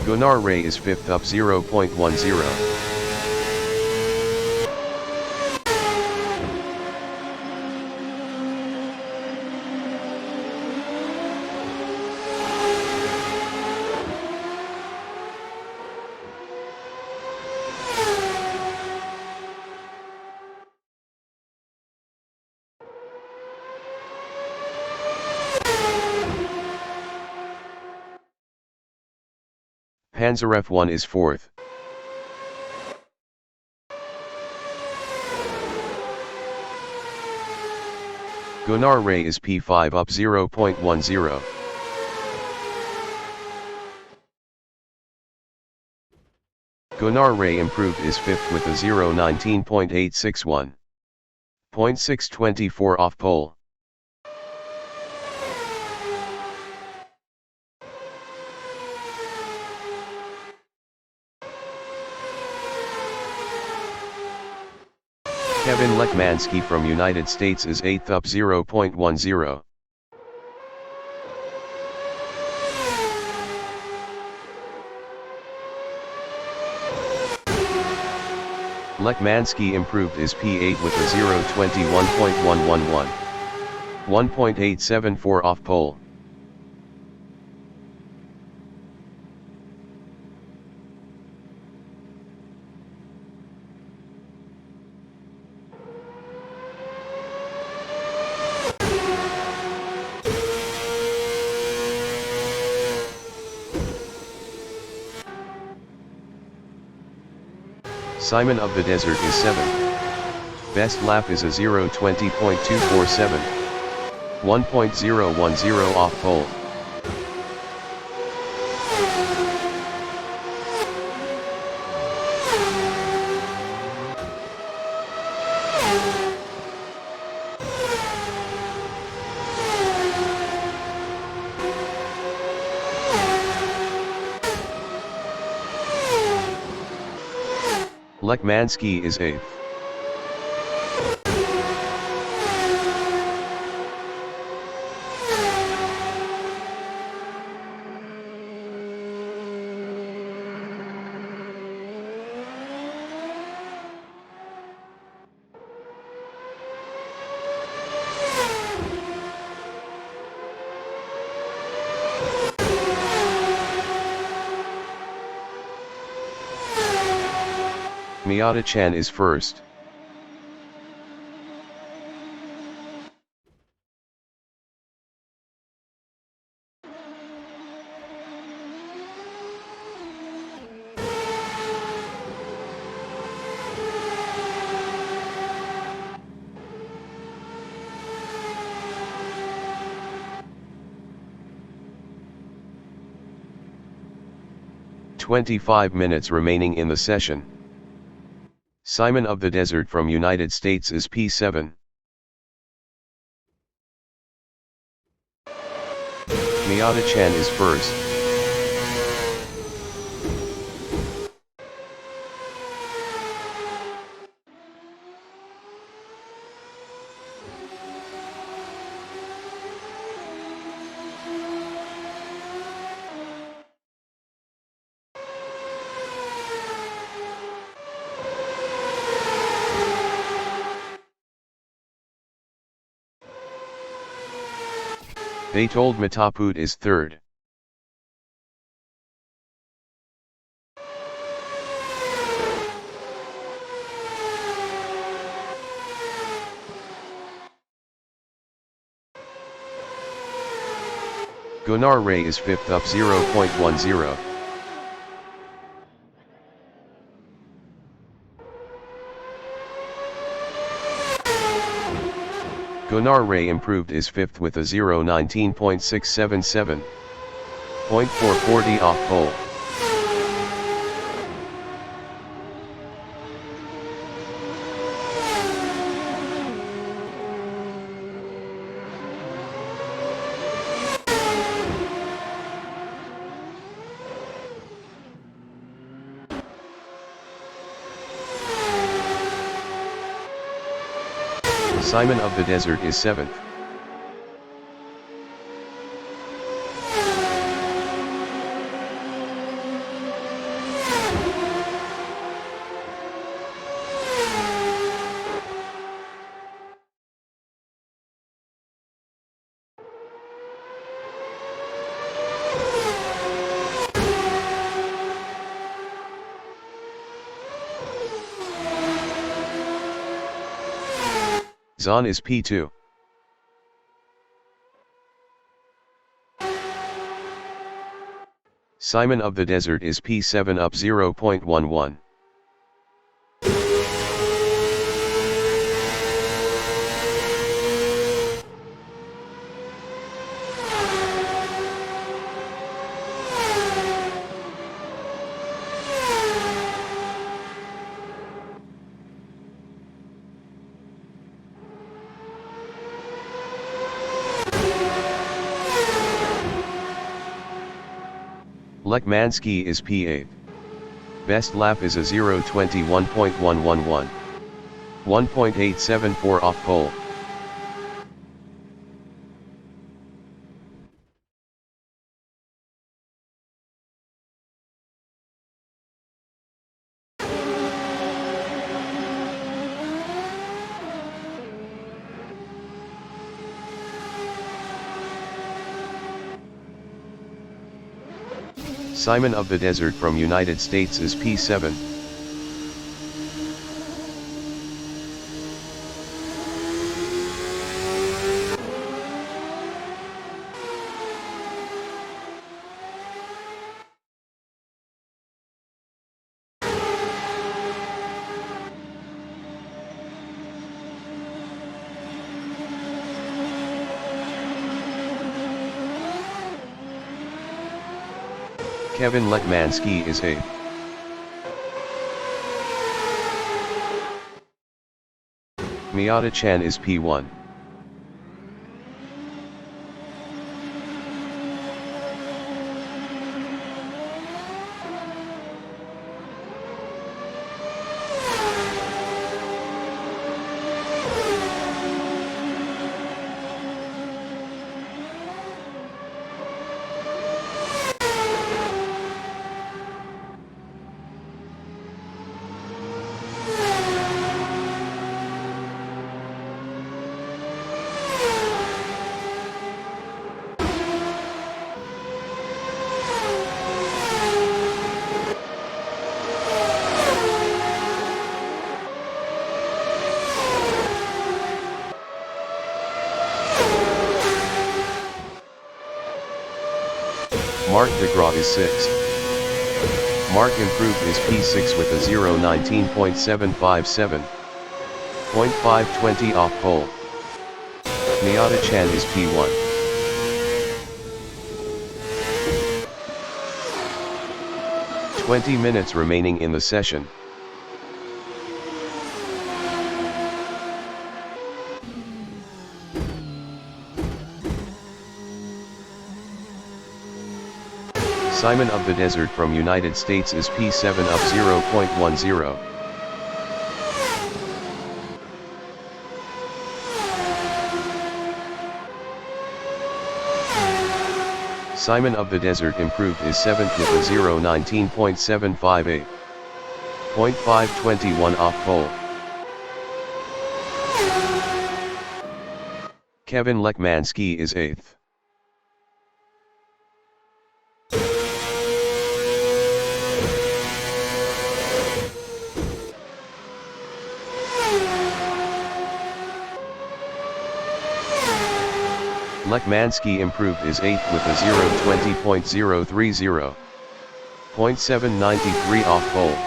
Gunnar Ray is 5th up 0.10. Panzarev 1 is 4th. Gunnar Ray is P5 up 0.10. Gunnar Ray improved is 5th with a 0.19.861. 0.624 off pole. Kevin Lekmansky from United States is 8th up 0.10. Lekmansky improved is P8 with a 0.21.111. 1.874 off pole. Simon of the Desert is 7th. Best lap is a 0.20.247. 1.010 off pole. Lekmansky is 8th. Miyata-chan is 1st. "25 minutes remaining in the session. Simon of the Desert from United States is P7. Miyata-chan is 1st. Betold Mataput is 3rd. Gunnar Ray is 5th up 0.10. Gunnar Ray improved is 5th with a 0.19.677. 0.440 off pole. Simon of the Desert is 7th. Zon is P2. Simon of the Desert is P7 up 0.11. Lekmansky is P8. Best lap is a 0:21.111. 1.874 off pole. Simon of the Desert from United States is P7. Kevin Lekmansky is 8th. Miyata Chan is P1. Mark DeGraw is 6th. Mark improved his P6 with a 0:19.757. 0.520 off pole. Miyata Chan is P1. "20 minutes remaining in the session. Simon of the Desert from United States is P7 up 0.10. Simon of the Desert improved his 7th with a 0:19.758. 0.521 off pole. Kevin Lekmansky is 8th. Lekmansky improved his 8th with a 0:20.030. 0.793 off pole.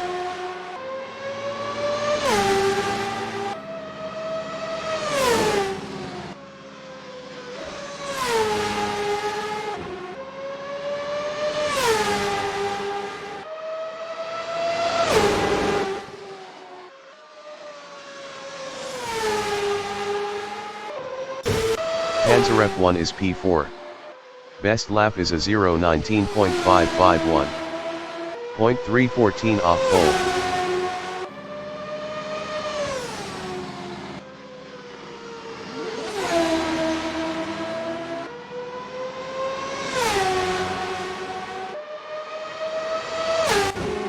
Pansarev 1 is P4. Best lap is a 0:19.551. 0.314 off pole.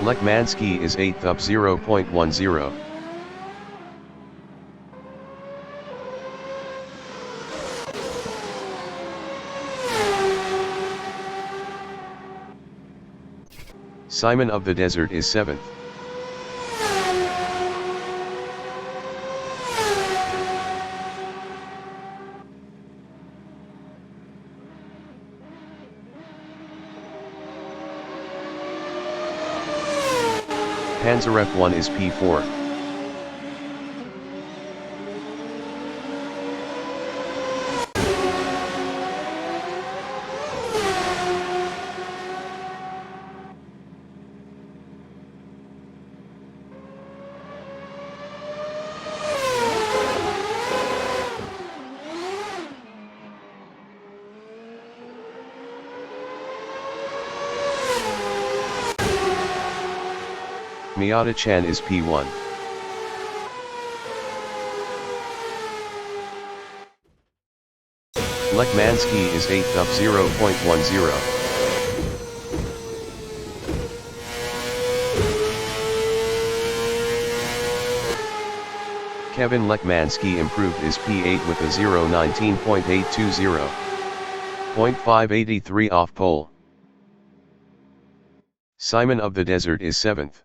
Lekmansky is 8th up 0.10. Simon of the Desert is 7th. Panzerf 1 is P4. Miata-chan is P1. Lekmansky is 8th up 0.10. Kevin Lekmansky improved is P8 with a 0.19.820. 0.583 off pole. Simon of the Desert is 7th.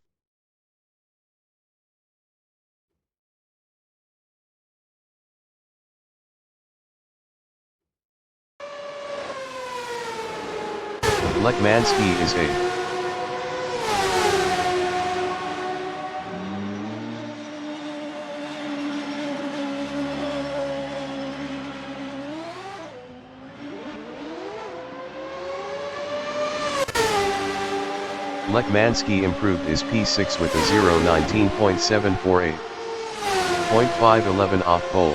Lekmansky is 8th. Lekmansky improved is P6 with a 0.19.748. 0.511 off pole.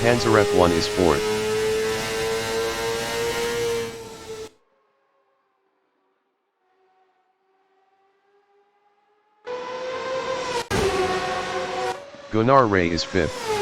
Panzerf 1 is 4th. Gunnar Ray is 5th.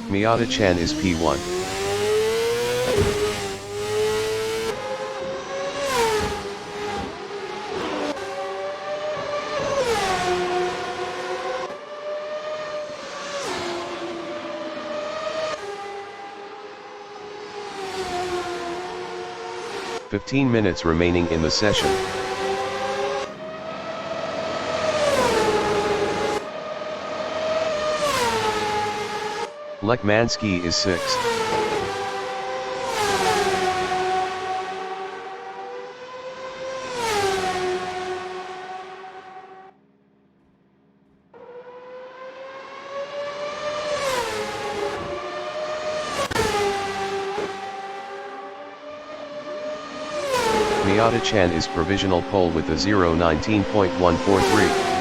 Miata-chan is P1. "15 minutes remaining in the session. Lekmansky is 6th. Miata-chan is provisional pole with a 0.19.143.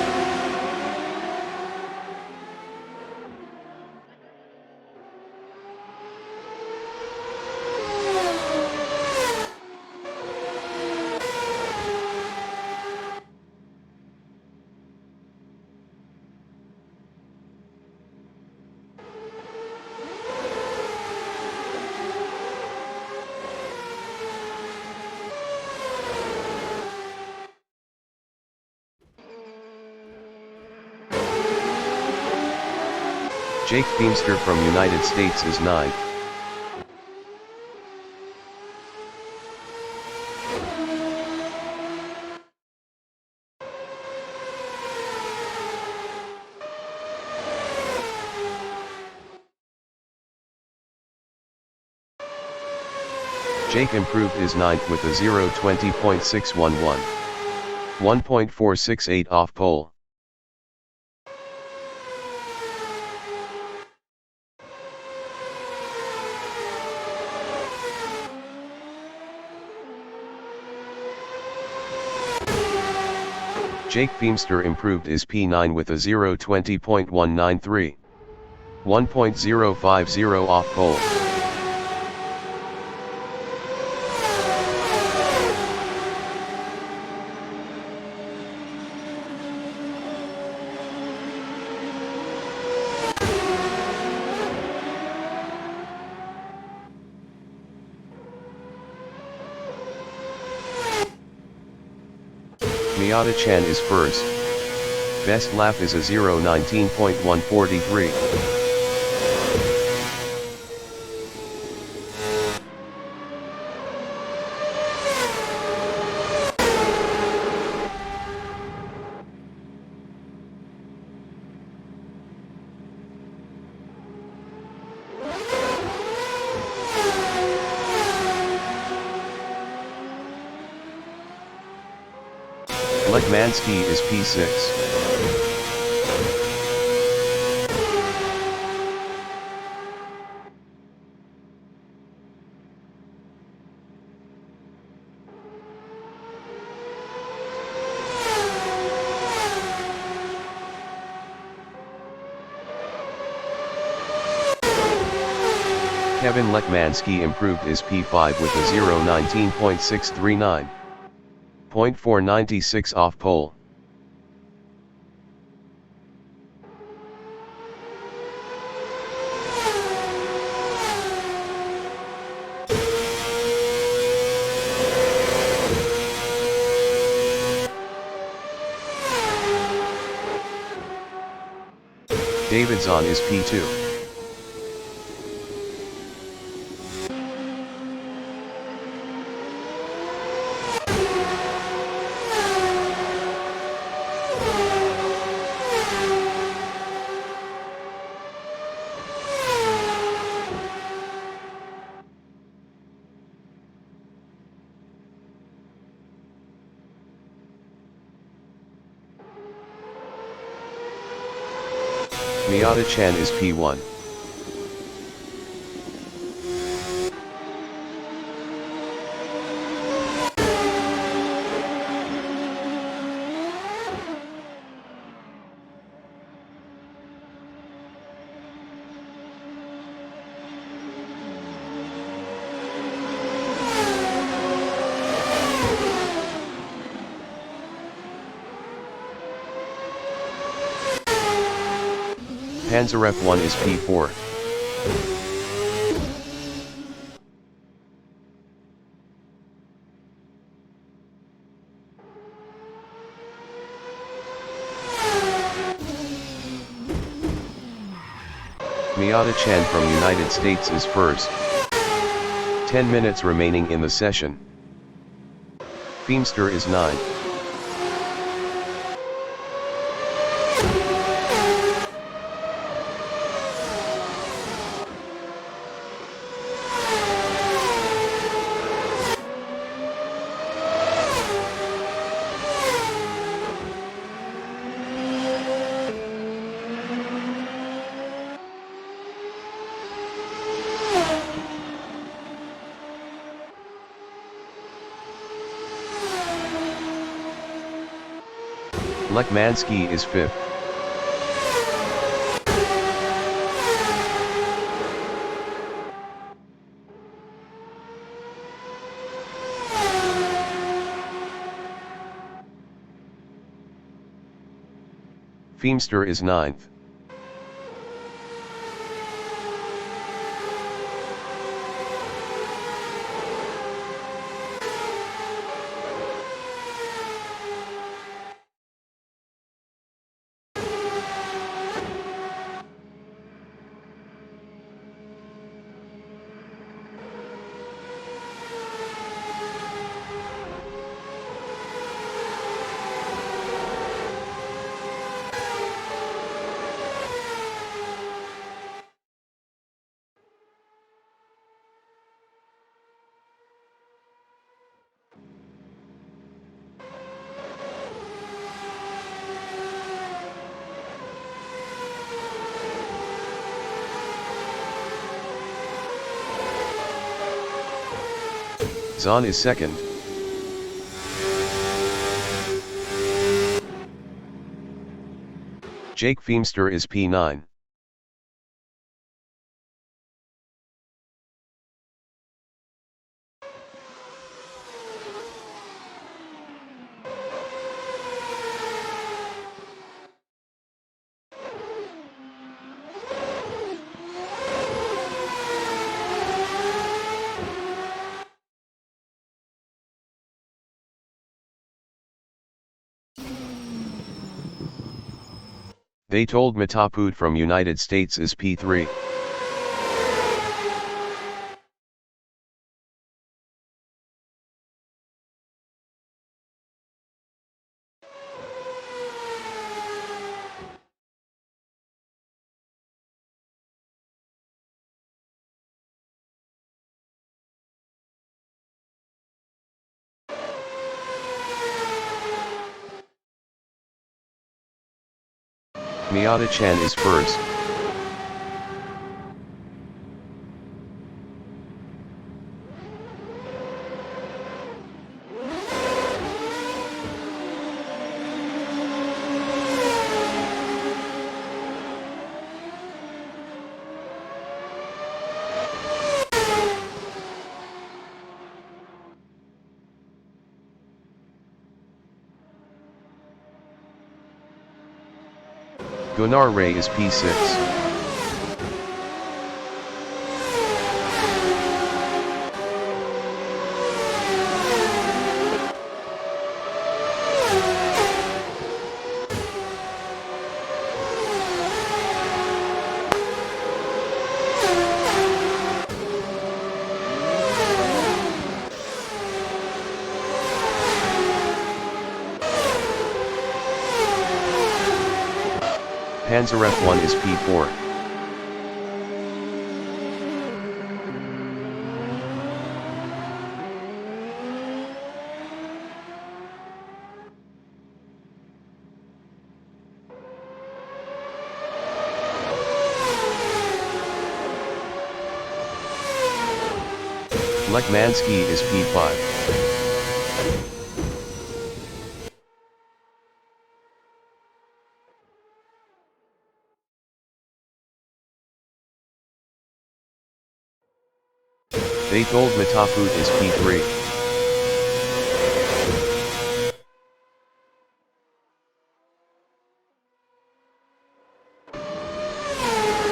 Jake Feemster from United States is 9th. Jake improved is 9th with a 0.20.611. 1.468 off pole. Jake Feemster improved is P9 with a 0.20.193. 1.050 off pole. Miyata Chan is first. Best lap is a 0:19.143. Lekmansky is P6. Kevin Lekmansky improved his P5 with a 0:19.639. 0.496 off pole. Davidson is P2. Miyata Chan is P1. Panzarev 1 is P4. Miyata Chan from United States is first. 10 minutes remaining in the session. Feemster is 9. Lekmansky is 5th. Feemster is 9th. Zahn is 2nd. Jake Feemster is P9. They told Matapud from United States is P3. Miyata Chan is first. Gunnar Ray is P6. Panzeref 1 is P4. Lekmansky is P5. They told Matapud is P3.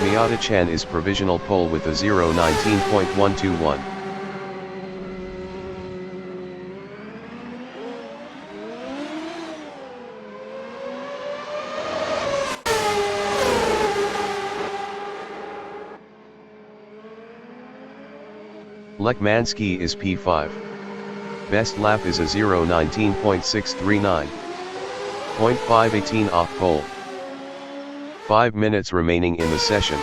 Miyata Chan is provisional pole with a 0:19.121. Lekmansky is P5. Best lap is a 0:19.639. 0.518 off pole. 5 minutes remaining in the session.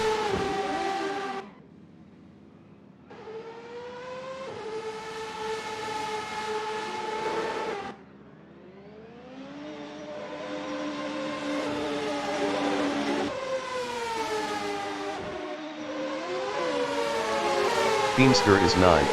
Feemster is 9.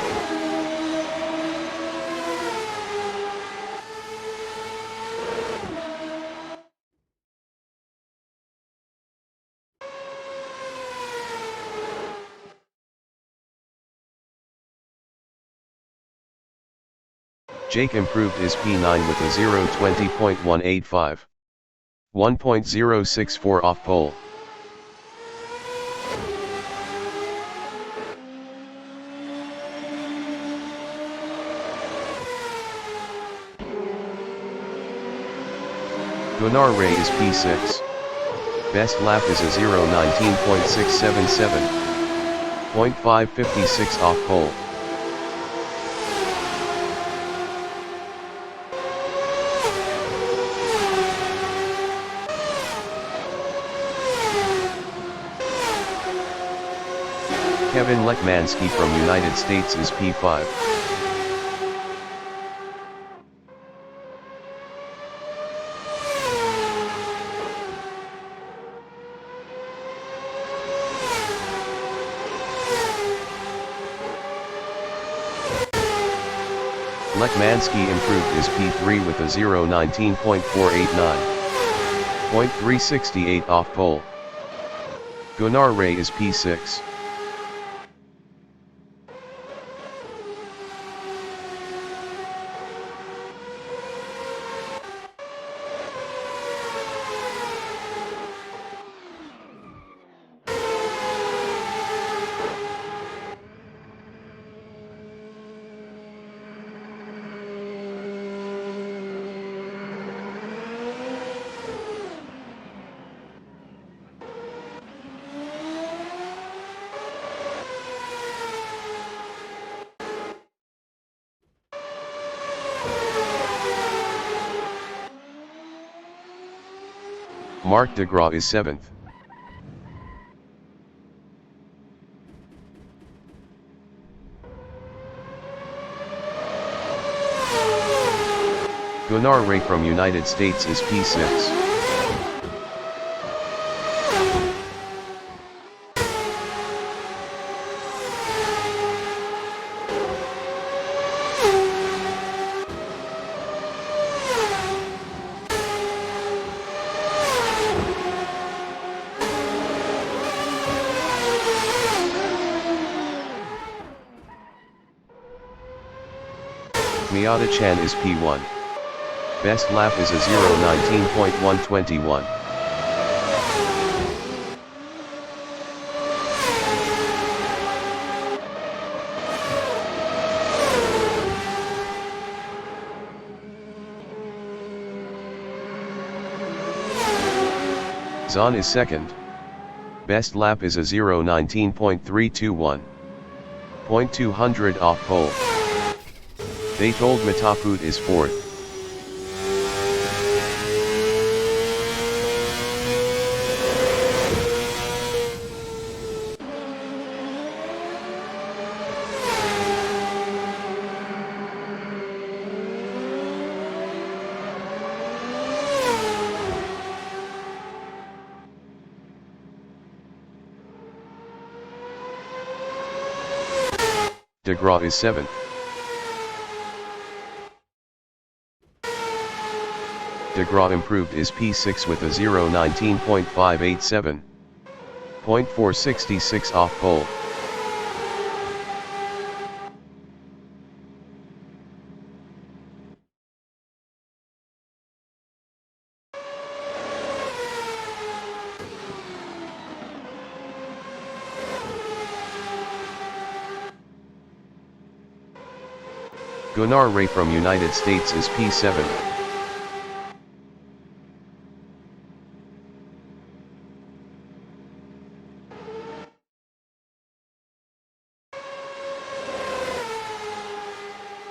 Jake Improved is P9 with a 0:20.185. 1.064 off pole. Gunnar Ray is P6. Best lap is a 0:19.677. 0.556 off pole. Kevin Lekmansky from United States is P5. Lekmansky Improved is P3 with a 0:19.489. 0.368 off pole. Gunnar Ray is P6. Marc de Graaf is 7th. Gunnar Ray from United States is P6. Miata Chan is P1. Best lap is a 0:19.121. Zahn is 2nd. Best lap is a 0:19.321. 0.200 off pole. They told Mataput is 4th. De Graaf is 7th. De Graaf improved is P6 with a 0:19.587. 0.466 off pole. Gunnar Ray from United States is P7.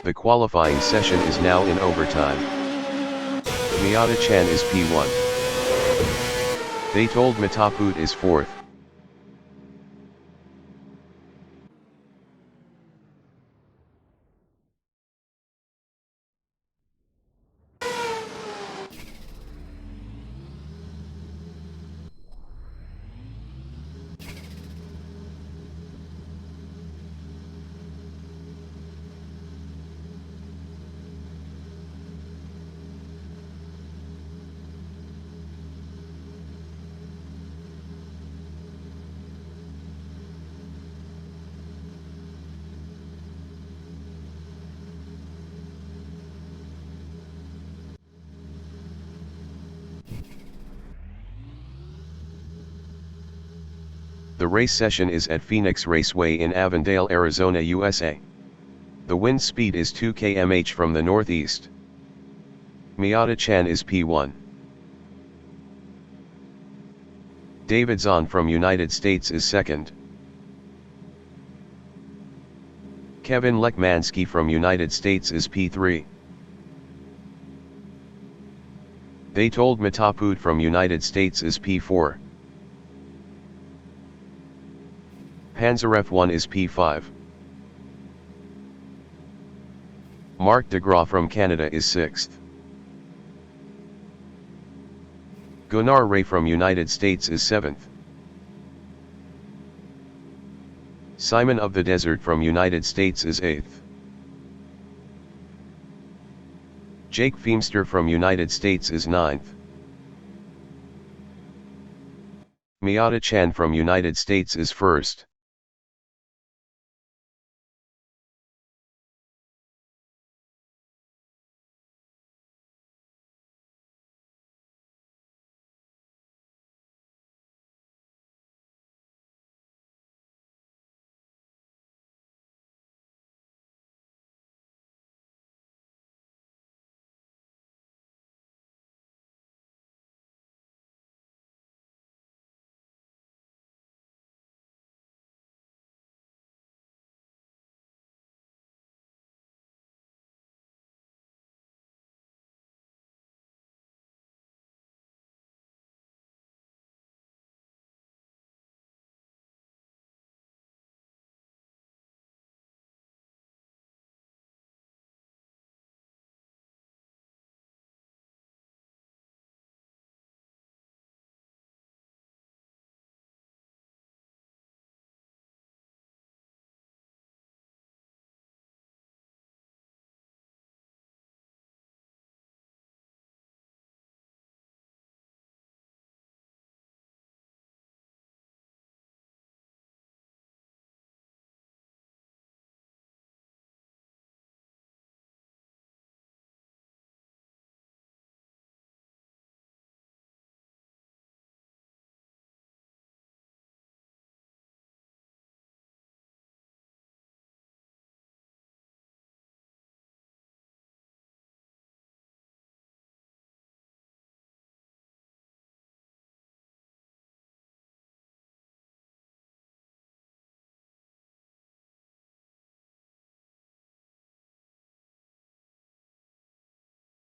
The qualifying session is now in overtime. Miata Chan is P1. They told Mataput is 4th. The race session is at Phoenix Raceway in Avondale, Arizona, USA. The wind speed is 2 km/h from the northeast. Miata Chan is P1. David Zahn from United States is 2nd. Kevin Lekmansky from United States is P3. They told Mataput from United States is P4. Panzer F1 is P5. Marc de Graaf from Canada is 6th. Gunnar Ray from United States is 7th. Simon of the Desert from United States is 8th. Jake Feemster from United States is 9th. Miata Chan from United States is 1st.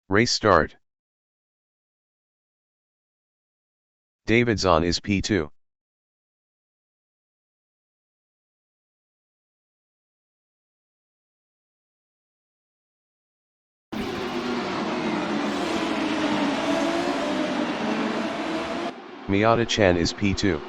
Race start. David Zahn is P2. Miata Chan is P2.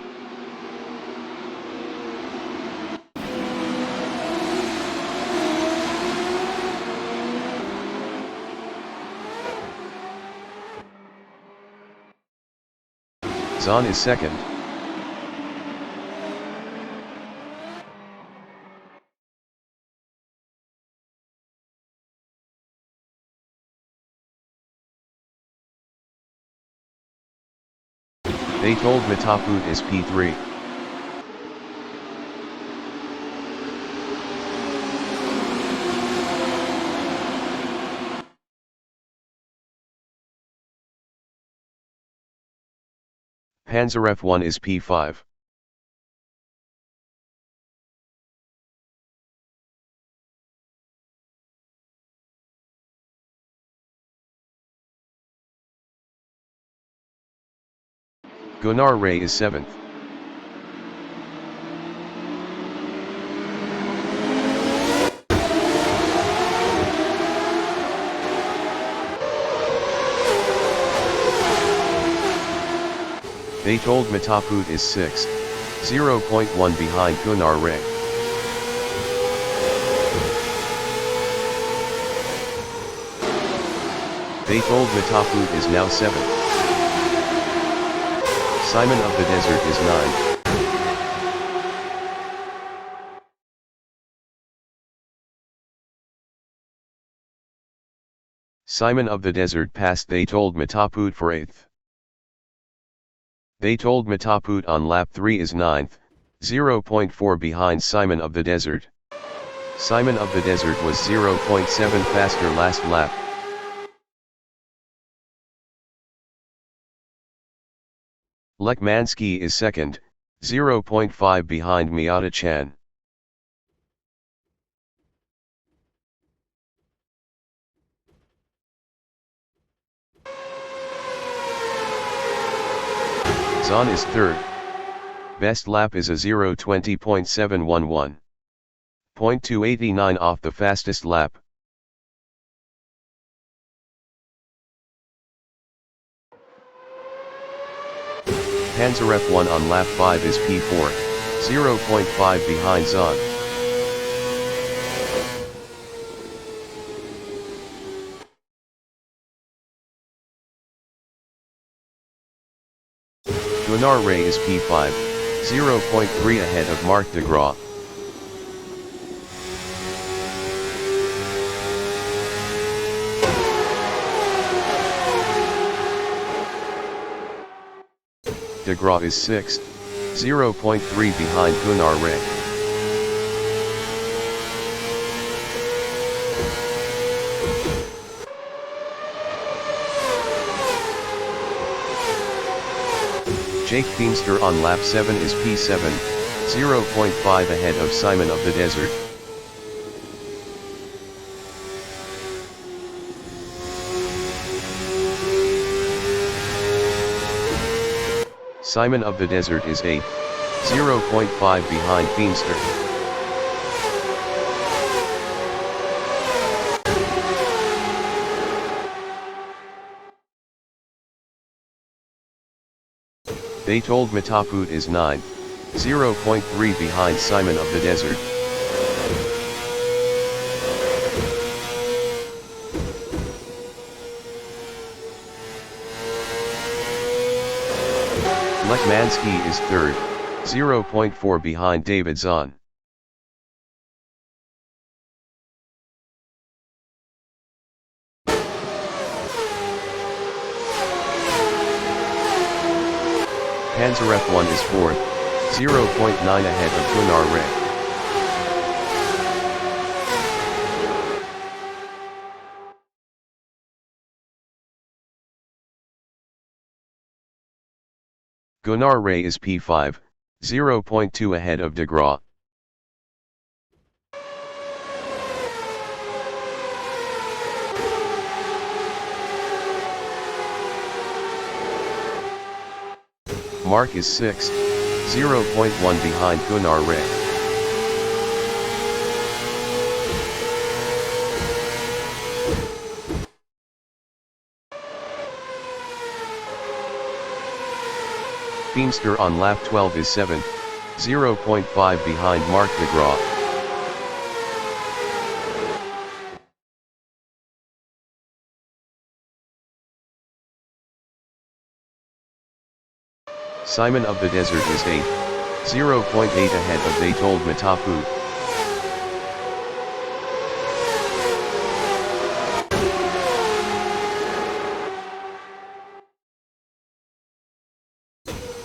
Zahn is second. They told Mataput is P3. Panzerf 1 is P5. Gunnar Ray is 7th. They told Mataput is 6th, 0.1 behind Gunnar Ray. They told Mataput is now 7th. Simon of the Desert is 9th. Simon of the Desert passed They told Mataput for 8th. They told Mataput on lap 3 is 9th, 0.4 behind Simon of the Desert. Simon of the Desert was 0.7 faster last lap. Lekmansky is second, 0.5 behind Miata Chan. Zahn is third. Best lap is a 0:20.711. 0.289 off the fastest lap. Panzerf 1 on lap 5 is P4, 0.5 behind Zahn. Gunnar Ray is P5, 0.3 ahead of Marc de Gras. De Gras is 6th, 0.3 behind Gunnar Ray. Jake Feemster on lap 7 is P7, 0.5 ahead of Simon of the Desert. Simon of the Desert is 8th, 0.5 behind Feemster. They told Mataput is 9th, 0.3 behind Simon of the Desert. Lekmansky is third, 0.4 behind David Zahn. Panzerf 1 is 4th, 0.9 ahead of Gunnar Ray. Gunnar Ray is P5, 0.2 ahead of de Gras. Mark is 6th, 0.1 behind Gunnar Ray. Feemster on lap 12 is 7th, 0.5 behind Mark de Graaf. Simon of the Desert is 8th, 0.8 ahead of They Told Matafood.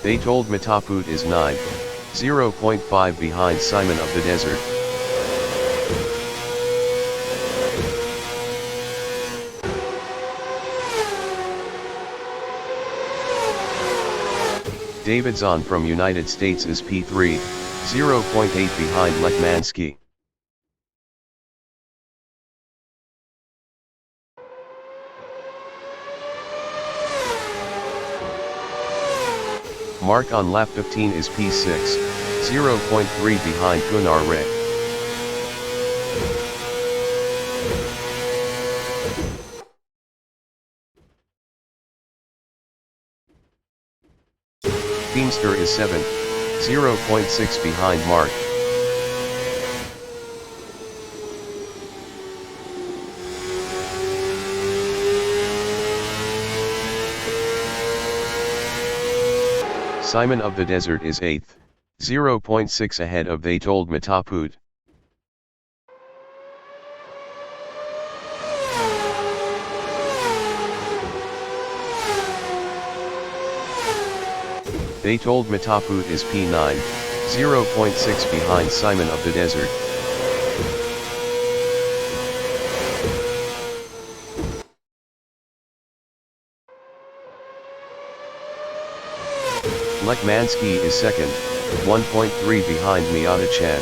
They Told Matafood is 9th, 0.5 behind Simon of the Desert. Davidson from United States is P3, 0.8 behind Lekmansky. Mark on lap 15 is P6, 0.3 behind Gunnar Ray. Feemster is 7th, 0.6 behind Mark. Simon of the Desert is 8th, 0.6 ahead of They Told Matafood. They Told Matafood is P9, 0.6 behind Simon of the Desert. Lekmansky is 2nd, 1.3 behind Miata Chan.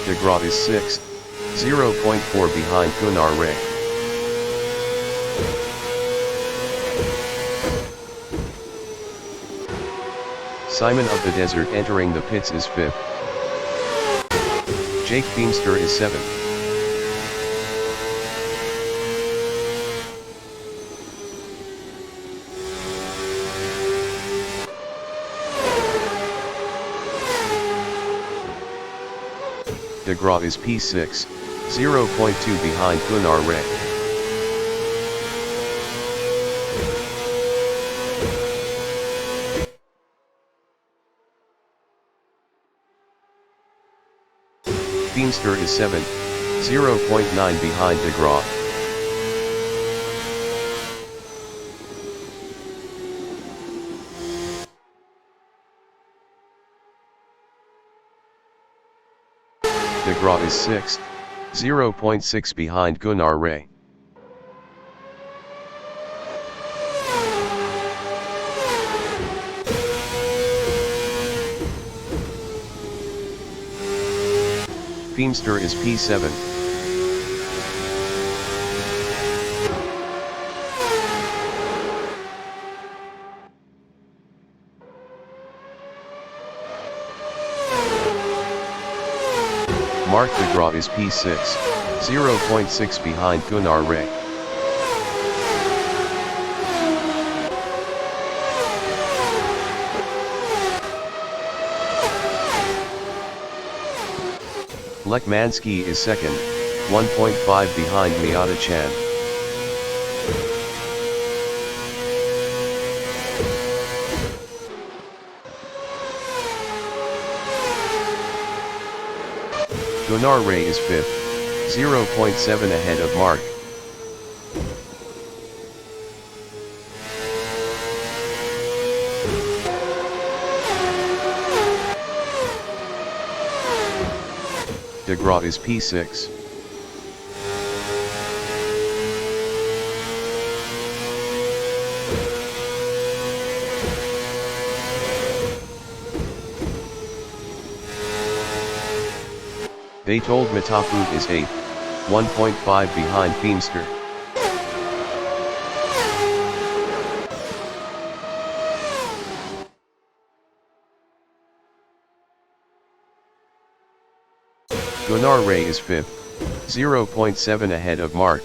De Graaf is 6th, 0.4 behind Gunnar Ray. Simon of the Desert entering the pits is 5th. Jake Feemster is 7th. De Graaf is P6, 0.2 behind Gunnar Ray. Feemster is 7th, 0.9 behind De Graaf. De Graaf is 6th, 0.6 behind Gunnar Ray. Feemster is P7. Mark de Graaf is P6, 0.6 behind Gunnar Ray. Lekmansky is 2nd, 1.5 behind Miata Chan. Gunnar Ray is 5th, 0.7 ahead of Mark. De Graaf is P6. They told Mataput is 8th, 1.5 behind Feimster. Gunnar Ray is 5th, 0.7 ahead of Mark.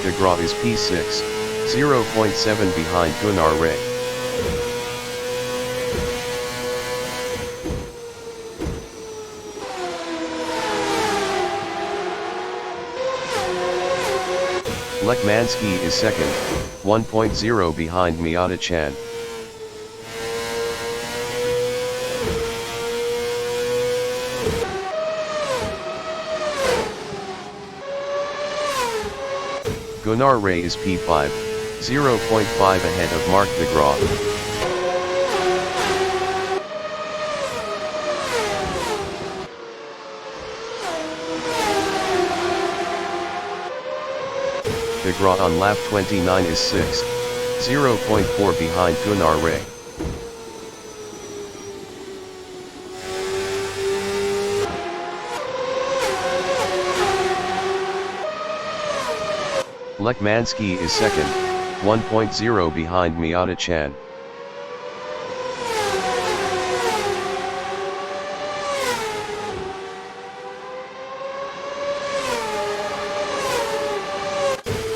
De Graaf is P6, 0.7 behind Gunnar Ray. Lekmansky is second, 1.0 behind Miata Chan. Gunnar Ray is P5, 0.5 ahead of Mark de Graaf. De Graaf on lap 29 is 6th, 0.4 behind Gunnar Ray. Lekmansky is second, 1.0 behind Miata Chan.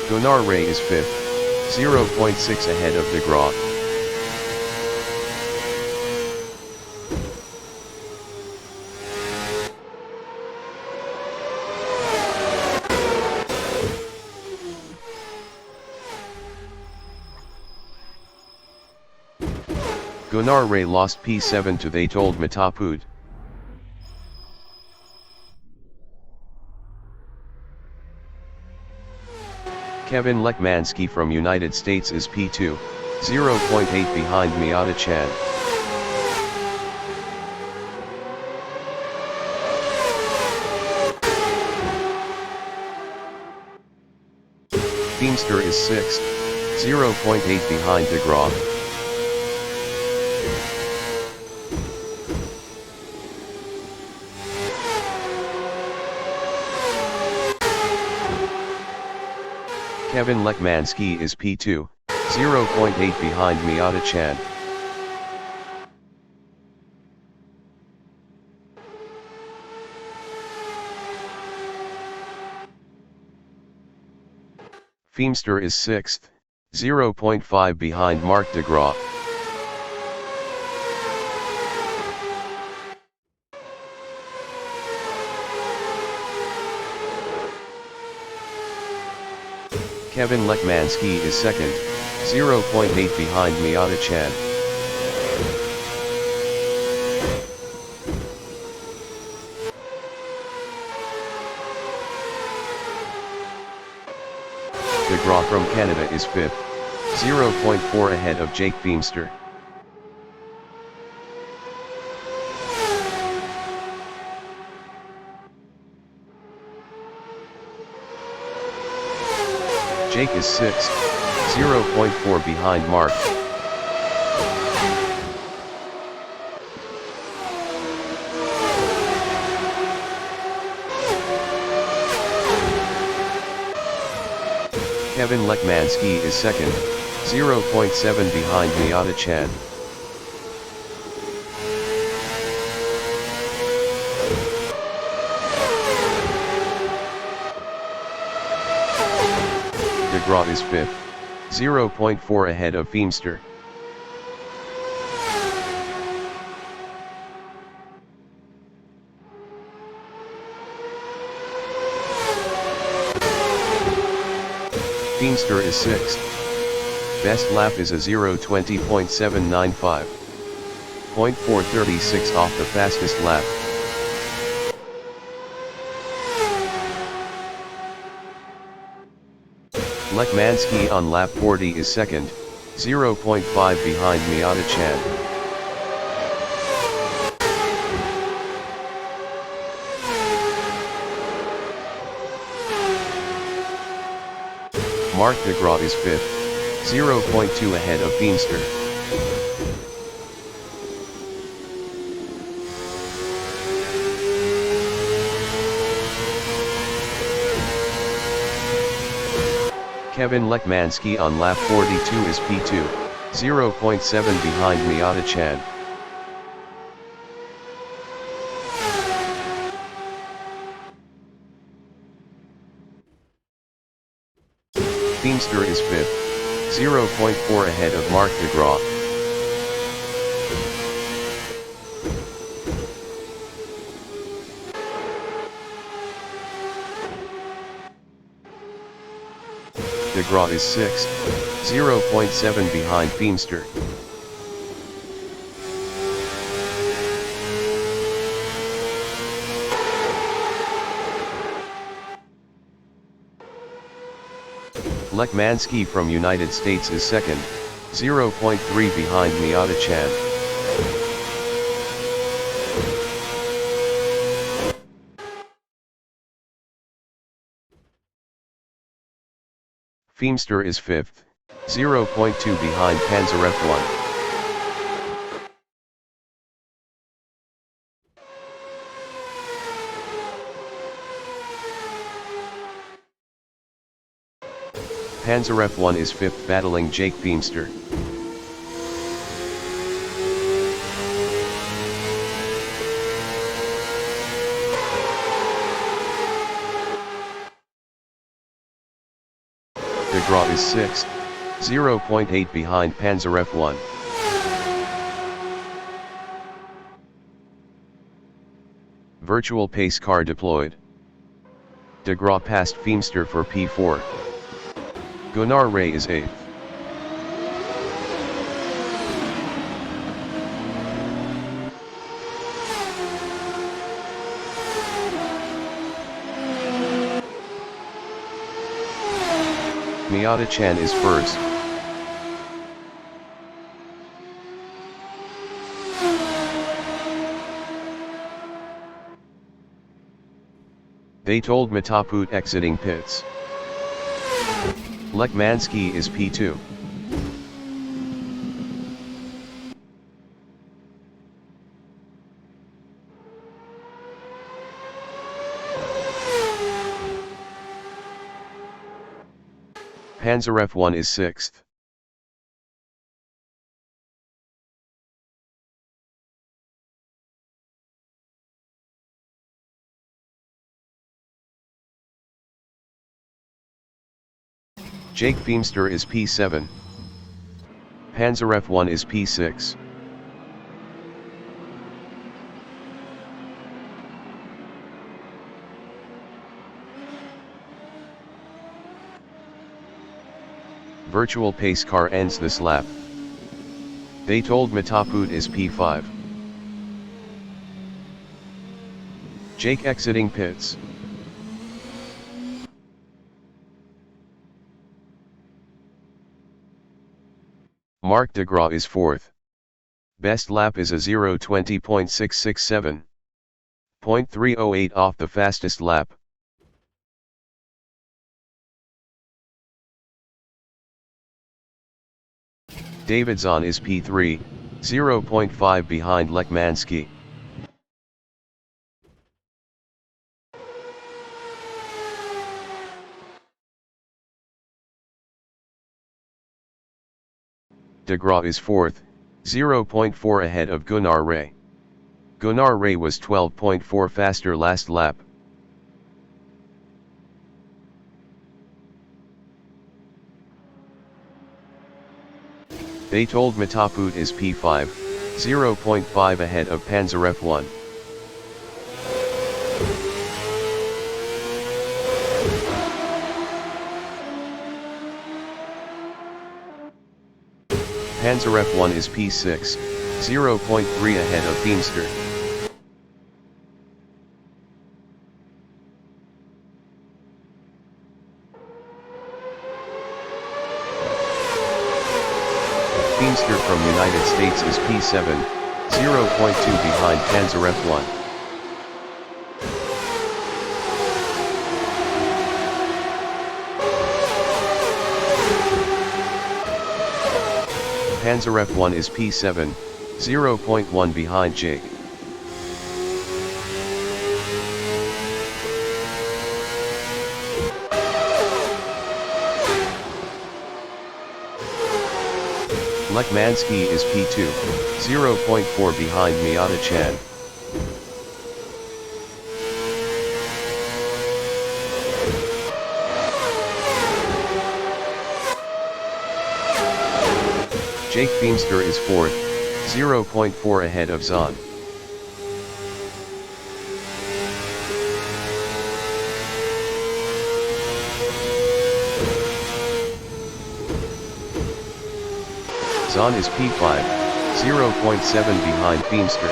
Gunnar Ray is 5th, 0.6 ahead of de Graaf. Gunnar Ray lost P7 to They told Mataput. Kevin Lekmansky from United States is P2, 0.8 behind Miata Chan. Feimster is 6th, 0.8 behind de Graaf. Kevin Lekmansky is P2, 0.8 behind Miata Chan. Feimster is 6th, 0.5 behind Mark de Graaf. Kevin Lekmansky is second, 0.8 behind Miata Chan. De Graaf from Canada is 5th, 0.4 ahead of Jake Feimster. Jake is 6th, 0.4 behind Mark. Kevin Lekmansky is second, 0.7 behind Miata Chan. De Graaf is 5th, 0.4 ahead of Feimster. Feimster is 6th. Best lap is a 0:20.795. 0.436 off the fastest lap. Lekmansky on lap 40 is second, 0.5 behind Miata Chan. Marc de Gras is 5th, 0.2 ahead of Feimster. Kevin Lekmanski on lap 42 is P2, 0.7 behind Miata Chan. Feimster is 5th, 0.4 ahead of Marc de Gras. De Gras is 6th, 0.7 behind Feimster. Lekmanski from United States is 2nd, 0.3 behind Miata Chan. Feimster is 5th, 0.2 behind Panzer F1. Panzer F1 is 5th battling Jake Feimster. De Gras is 6th, 0.8 behind Panzer F1. Virtual pace car deployed. De Gras passed Feimster for P4. Gunnar Ray is 8th. Miata Chan is 1st. They told Mataput exiting pits. Lekmanski is P2. Panzer F1 is 6th. Jake Feimster is P7. Panzer F1 is P6. Virtual pace car ends this lap. They told Mataput is P5. Jake exiting pits. Marc de Gras is 4th. Best lap is a 0:20.667. 0.308 off the fastest lap. Davidson is P3, 0.5 behind Lekmanski. De Gras is 4th, 0.4 ahead of Gunnar Ray. Gunnar Ray was 12.4 faster last lap. They told Mataput is P5, 0.5 ahead of Panzer F1. Panzer F1 is P6, 0.3 ahead of Feimster. Feimster from United States is P7, 0.2 behind Panzer F1. Panzer F1 is P7, 0.1 behind Jake. Lekmansky is P2, 0.4 behind Miata-chan. Jake Feemster is 4th, 0.4 ahead of Zahn. Zahn is P5, 0.7 behind Feemster.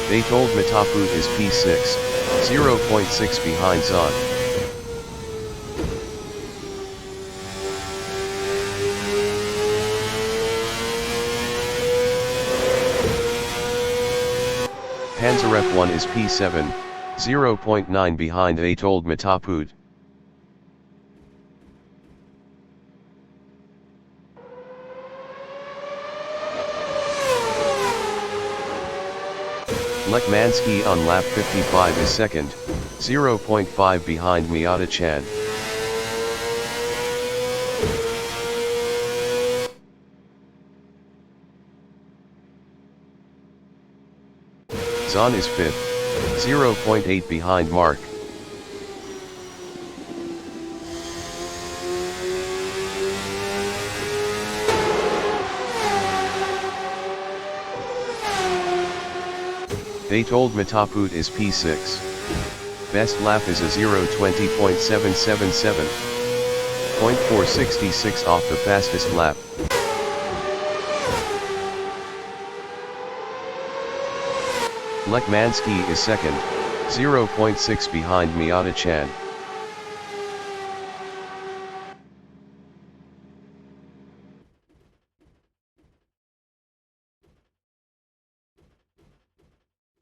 Betold Mataput is P6, 0.6 behind Zahn. Panzer F1 is P7, 0.9 behind Betold Mataput. Lekmansky on lap 55 is 2nd, 0.5 behind Miata-chan. Zahn is 5th, 0.8 behind Mark. Betold Mataput is P6. Best lap is a 0:20.777. 0.466 off the fastest lap. Lekmansky is 2nd, 0.6 behind Miata-chan.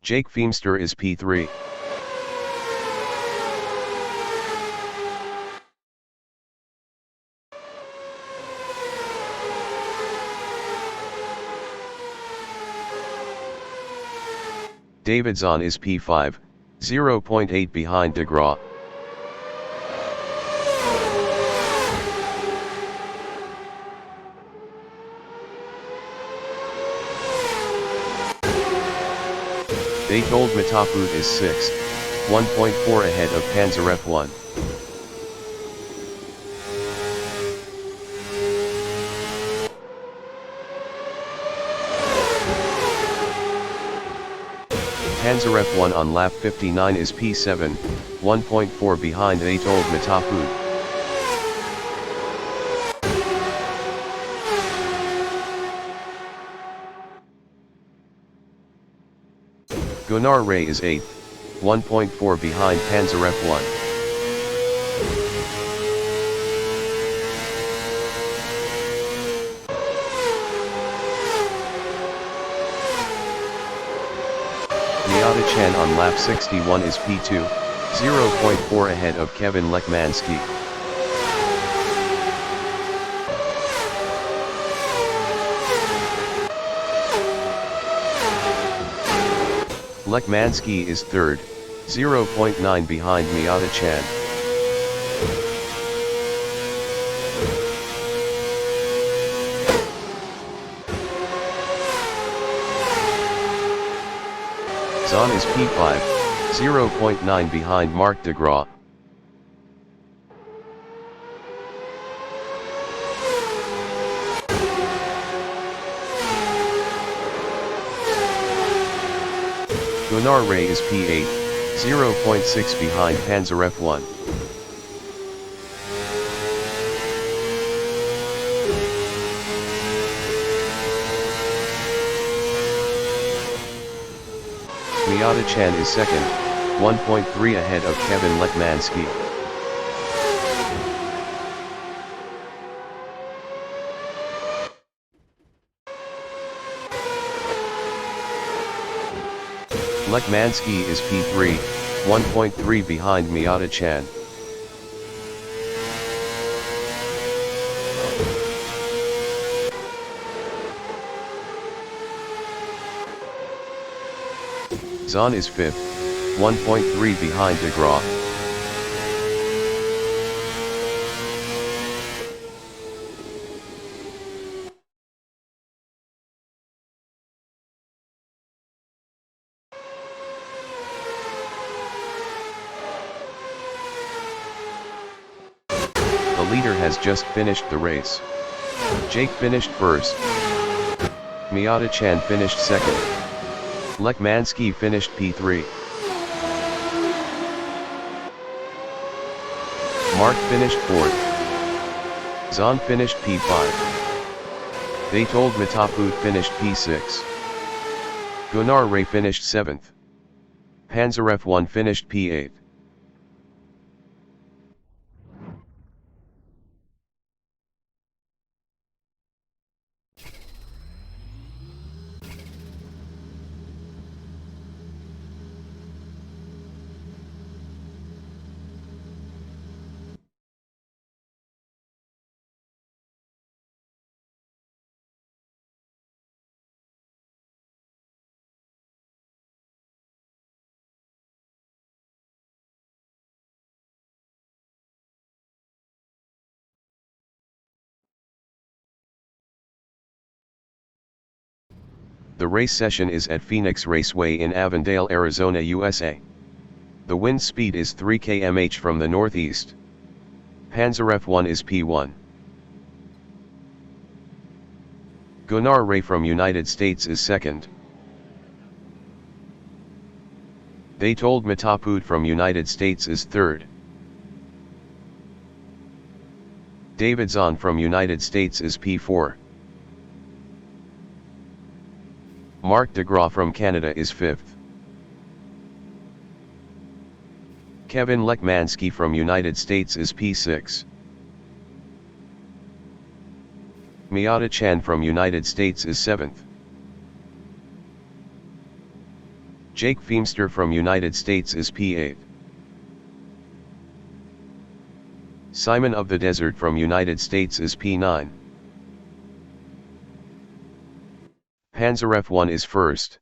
Jake Feemster is P3. David Zahn is P5, 0.8 behind De Graaf. Betold Mataput is 6th, 1.4 ahead of Panzer F1. Panzer F1 on lap 59 is P7, 1.4 behind Betold Mataput. Gunnar Ray is 8th, 1.4 behind Panzer F1. Miata-chan on lap 61 is P2, 0.4 ahead of Kevin Lekmansky. Lekmansky is 3rd, 0.9 behind Miata-chan. Zahn is P5, 0.9 behind Mark De Graaf. Gunnar Ray is P8, 0.6 behind Panzer F1. Miata-chan is 2nd, 1.3 ahead of Kevin Lekmansky. Lekmansky is P3, 1.3 behind Miata-chan. Zahn is 5th, 1.3 behind De Graaf. The leader has just finished the race. Jake finished first. Miata-chan finished second. Lekmansky finished P3. Mark finished fourth. Zahn finished P5. Betold Mataput finished P6. Gunnar Ray finished 7th. Panzarev 1 finished P8. The race session is at Phoenix Raceway in Avondale, Arizona, USA. The wind speed is 3 km/h from the northeast. Panzarev 1 is P1. Gunnar Ray from United States is second. Betold Mataput from United States is third. David Zahn from United States is P4. Mark De Graaf from Canada is 5th. Kevin Lekmansky from United States is P6. Miata-chan from United States is 7th. Jake Feemster from United States is P8. Simon of the Desert from United States is P9. Panzarev 1 is first.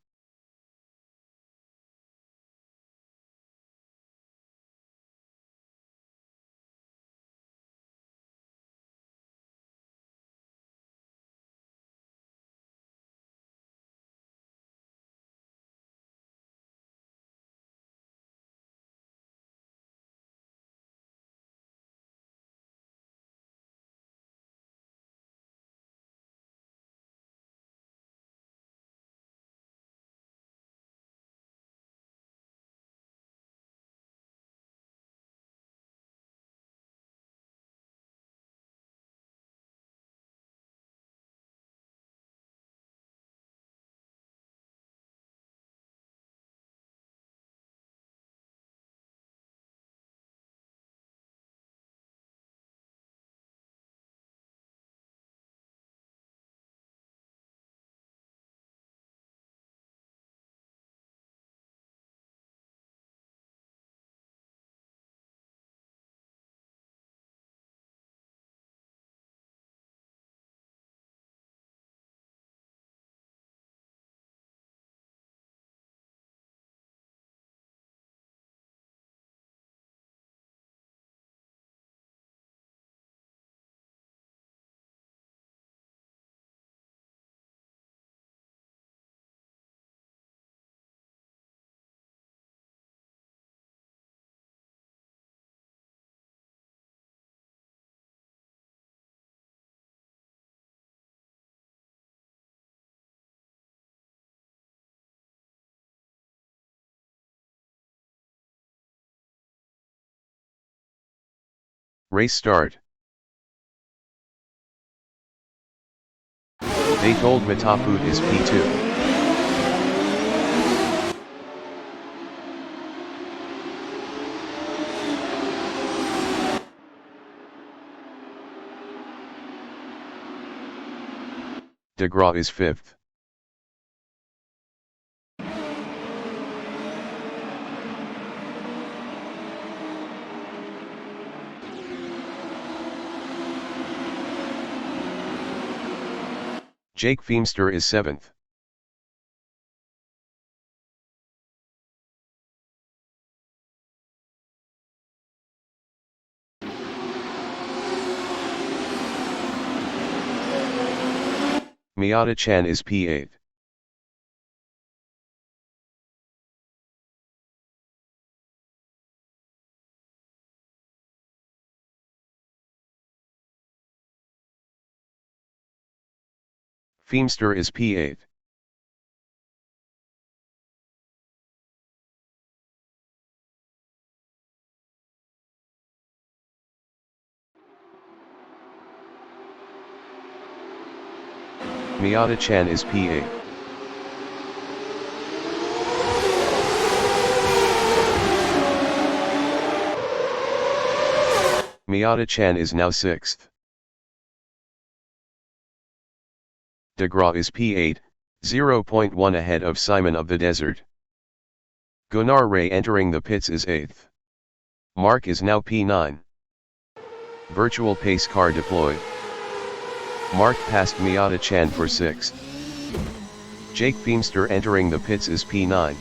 Race start. Betold Mataput is P2. De Graaf is 5th. Jake Feimster is 7th. Miyata Chan is P8. Feimster is P8. Miyata Chan is P8. Miyata Chan is now 6th. De Graaf is P8, 0.1 ahead of Simon of the Desert. Gunnar Ray entering the pits is 8th. Mark is now P9. Virtual pace car deployed. Mark passed Miyata Chan for 6th. Jake Feimster entering the pits is P9.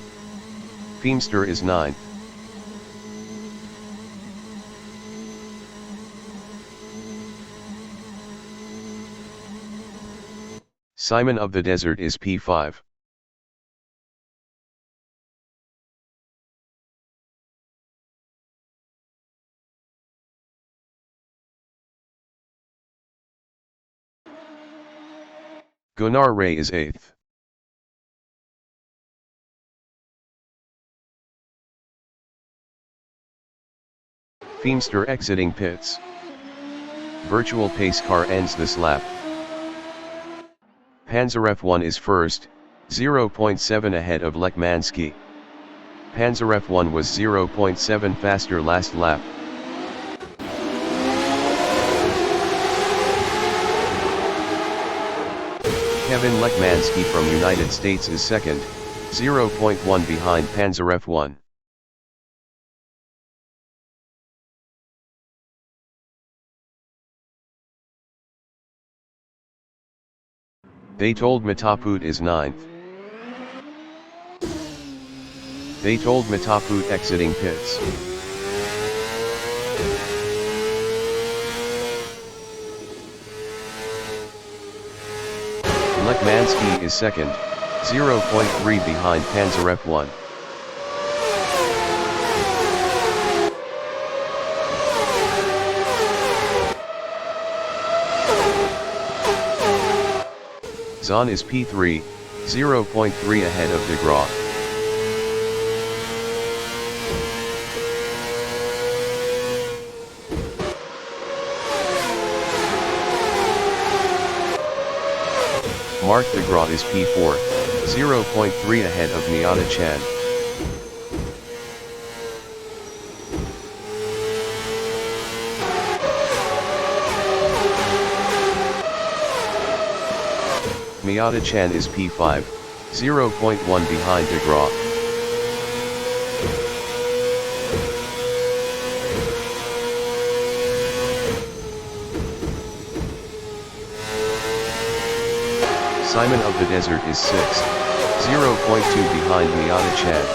Feimster is 9th. Simon of the Desert is P5. Gunnar Ray is 8th. Feimster exiting pits. Virtual pace car ends this lap. Panzer F1 is first, 0.7 ahead of Lekmansky. Panzer F1 was 0.7 faster last lap. Kevin Lekmansky from United States is second, 0.1 behind Panzer F1. They told Mataput is 9th. They told Mataput exiting pits. Lekmansky is second, 0.3 behind Panzer F1. Zahn is P3, 0.3 ahead of de Graaf. Mark de Graaf is P4, 0.3 ahead of Miyata Chan. Miyata Chan is P5, 0.1 behind de Graaf. Simon of the Desert is 6th, 0.2 behind Miyata Chan.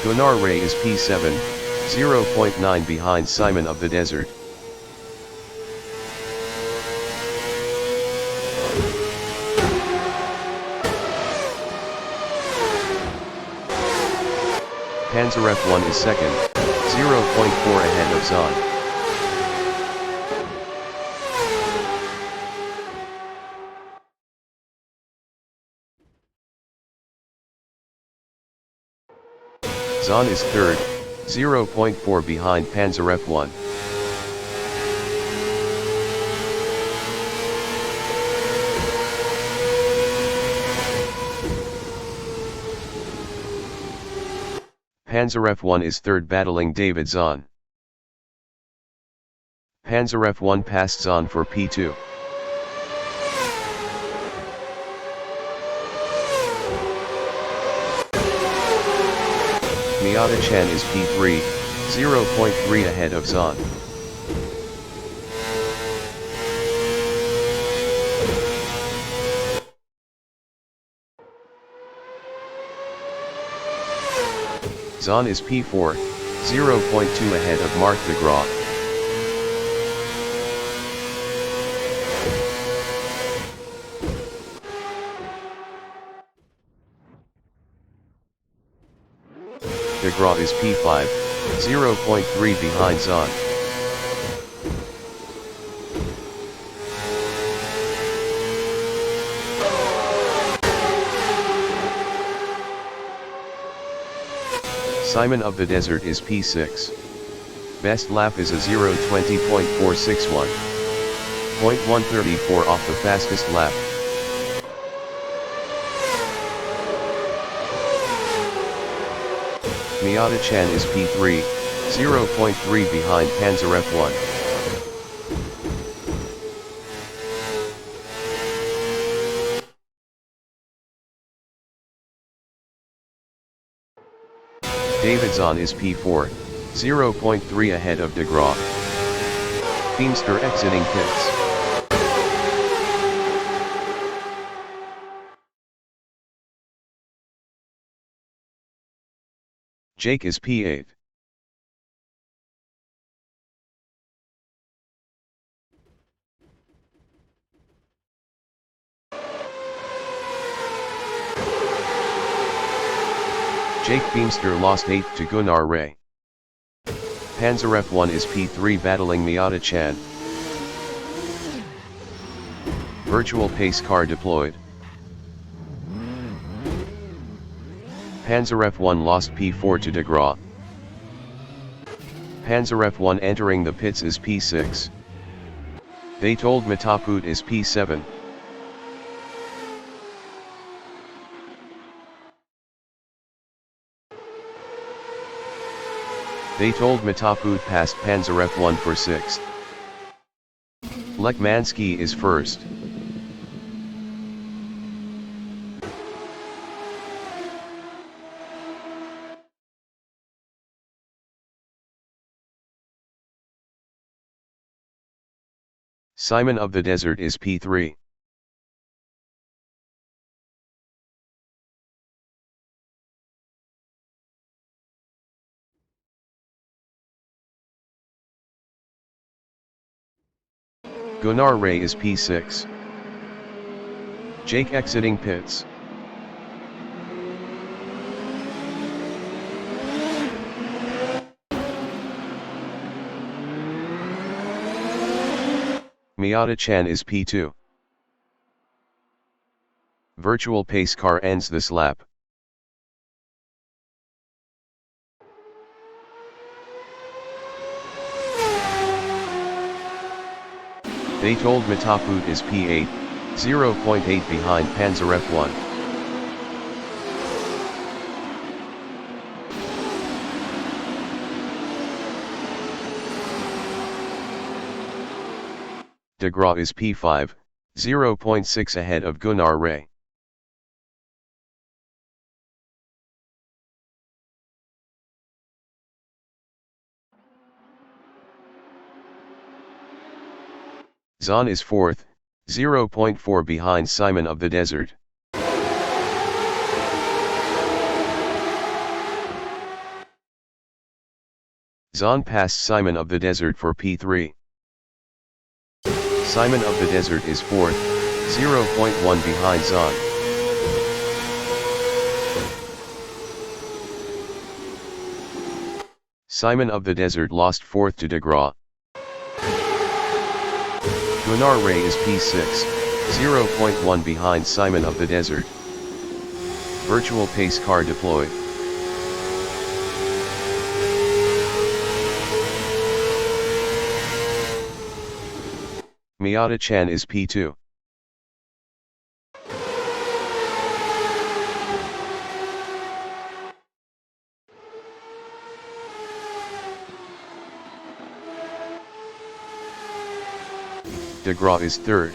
Gunnar Ray is P7, 0.9 behind Simon of the Desert. Panzer F1 is second, 0.4 ahead of Zahn. Zahn is third, 0.4 behind Panzer F1. Panzer F1 is third battling David Zahn. Panzer F1 passed Zahn for P2. Miata-chan is P3, 0.3 ahead of Zon. Zon is P4, 0.2 ahead of Marc de Graaf. De Graaf is P5, 0.3 behind Zon. Simon of the Desert is P6. Best lap is a 0:20.461. 0.134 off the fastest lap. Miata-chan is P3, 0.3 behind Panzer F1. David Zon is P4, 0.3 ahead of de Graaf. Feemster exiting pits. Jake is P8. Jake Feemster lost 8th to Gunnar Ray. Panzer F1 is P3 battling Miata-chan. Virtual pace car deployed. Panzer F1 lost P4 to de Graaf. Panzer F1 entering the pits is P6. They told Mataput is P7. They told Mataput passed Panzer F1 for 6th. Lekmansky is first. Simon of the Desert is P3. Gunnar Ray is P6. Jake exiting pits. Miata-chan is P2. Virtual pace car ends this lap. They told Mataput is P8, 0.8 behind Panzer F1. De Graaf is P5, 0.6 ahead of Gunnar Ray. Zon is 4th, 0.4 behind Simon of the Desert. Zon passed Simon of the Desert for P3. Simon of the Desert is 4th, 0.1 behind Zon. Simon of the Desert lost 4th to de Graaf. Gunnar Ray is P6, 0.1 behind Simon of the Desert. Virtual pace car deployed. Miata-chan is P2. De Graaf is 3rd.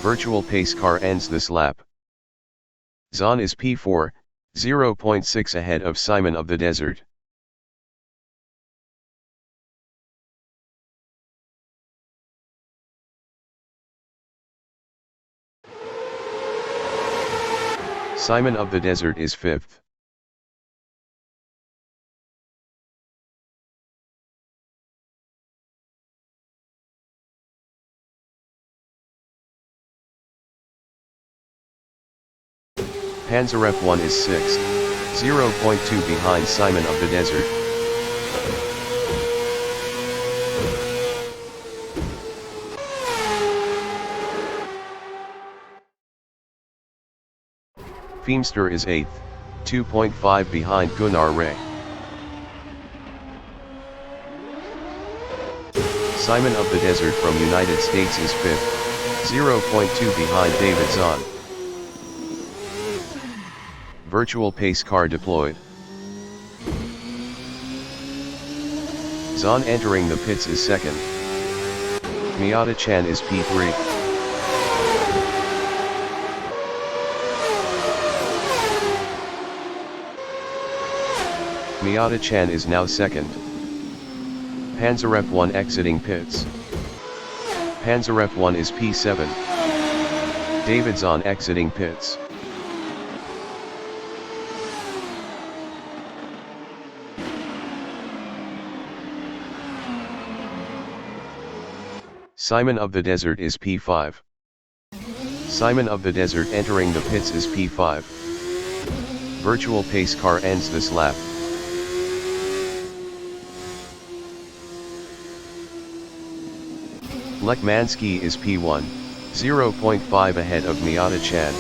Virtual pace car ends this lap. Zon is P4, 0.6 ahead of Simon of the Desert. Simon of the Desert is 5th. Panzeref 1 is 6th, 0.2 behind Simon of the Desert. Feemster is 8th, 2.5 behind Gunnar Ray. Simon of the Desert from United States is 5th, 0.2 behind David Zahn. Virtual pace car deployed. Zahn entering the pits is 2nd. Miata Chan is P3. Miata Chan is now 2nd. Panzeref 1 exiting pits. Panzeref 1 is P7. David Zahn exiting pits. Simon of the Desert is P5. Simon of the Desert entering the pits is P5. Virtual pace car ends this lap. Lekmansky is P1, 0.5 ahead of Miata Chan.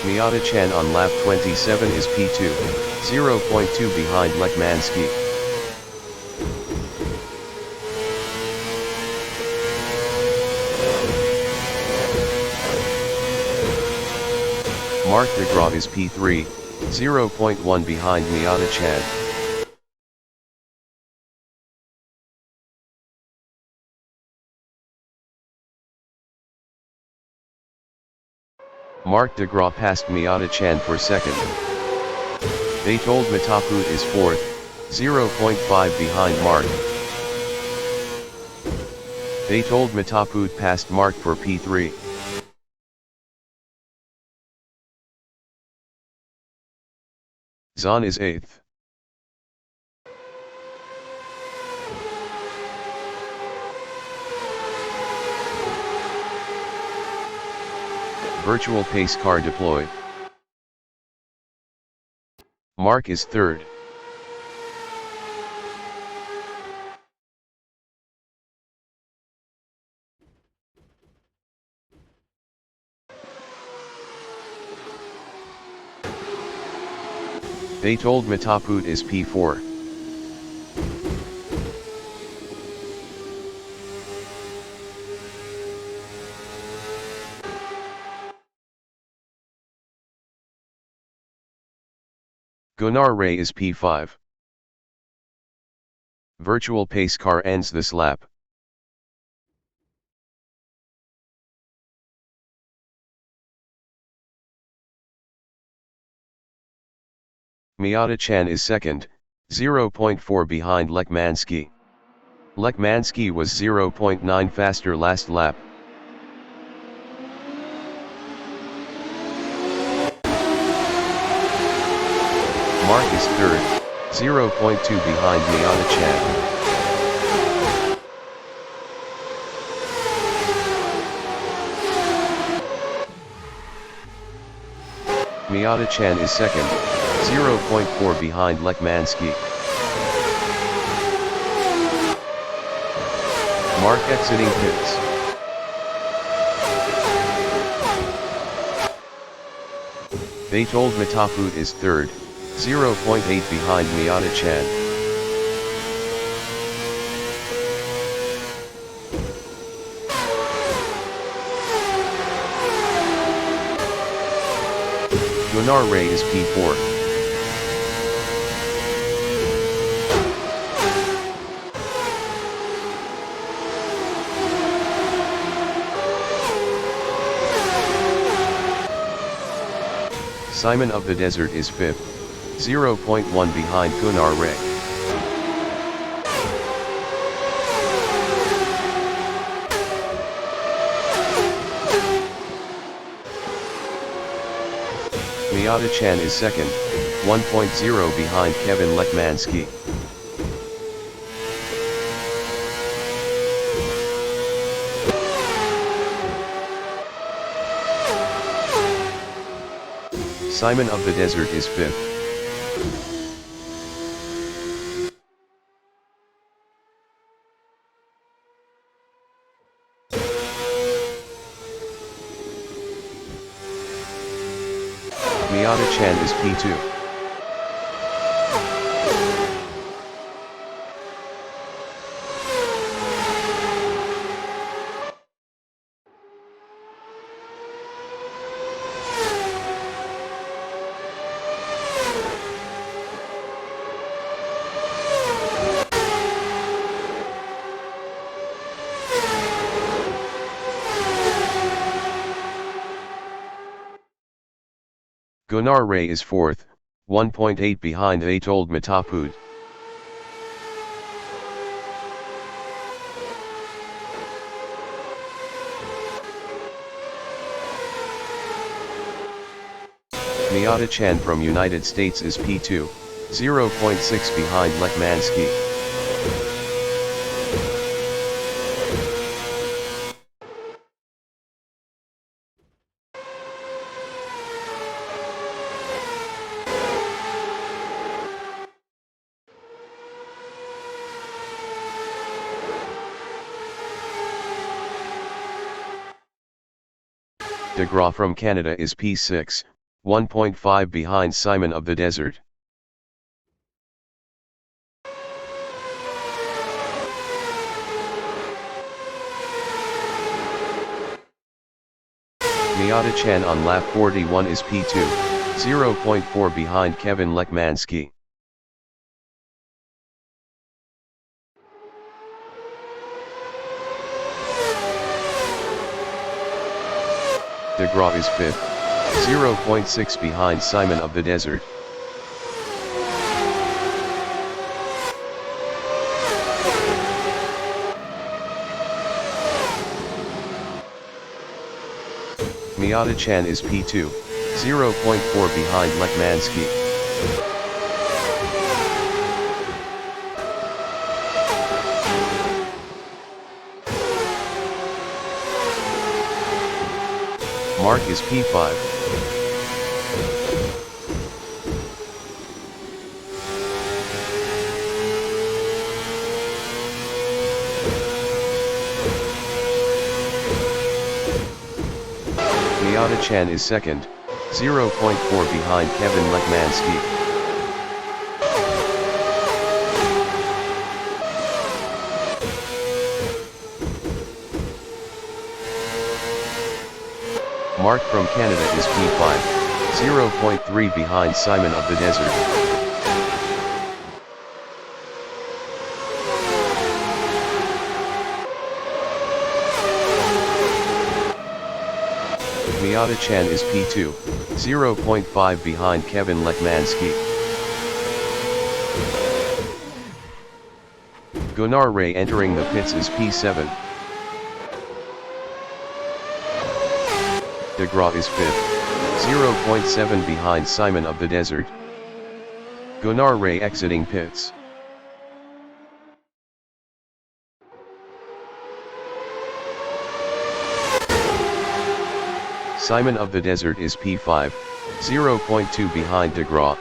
Miata Chan on lap 27 is P2, 0.2 behind Lekmansky. Mark de Graaf is P3, 0.1 behind Miata Chan. Mark de Graaf passed Miata Chan for 2nd. Betold Mataput is 4th, 0.5 behind Mark. Betold Mataput passed Mark for P3. Zahn is 8th. Virtual pace car deployed. Mark is 3rd. Betold Mataput is P4. Gunnar Ray is P5. Virtual pace car ends this lap. Miata Chan is 2nd, 0.4 behind Lekmansky. Lekmansky was 0.9 faster last lap. Mark is 3rd, 0.2 behind Miata Chan. Miata Chan is 2nd, 0.4 behind Lekmansky. Mark exiting pits. Betold Mataput is 3rd, 0.8 behind Miata Chan. Gunnar Ray is P4. Simon of the Desert is 5th, 0.1 behind Gunnar Ray. Miata Chan is 2nd, 1.0 behind Kevin Lekmansky. Simon of the Desert is 5th. Miata Chan is P2. Gunnar Ray is 4th, 1.8 behind Atold Matapud. Miata Chan from United States is P2, 0.6 behind Lekmansky. DeGraw from Canada is P6, 1.5 behind Simon of the Desert. Miata Chan on lap 41 is P2, 0.4 behind Kevin Lekmansky. DeGraw is 5th, 0.6 behind Simon of the Desert. Miata Chan is P2, 0.4 behind Lekmansky. Mark is P5. Miata Chan is 2nd, 0.4 behind Kevin Lekmansky. Mark from Canada is P5, 0.3 behind Simon of the Desert. Miata Chan is P2, 0.5 behind Kevin Lekmansky. Gunnar Ray entering the pits is P7. DeGraw is 5th, 0.7 behind Simon of the Desert. Gunnar Ray exiting pits. Simon of the Desert is P5, 0.2 behind DeGraw.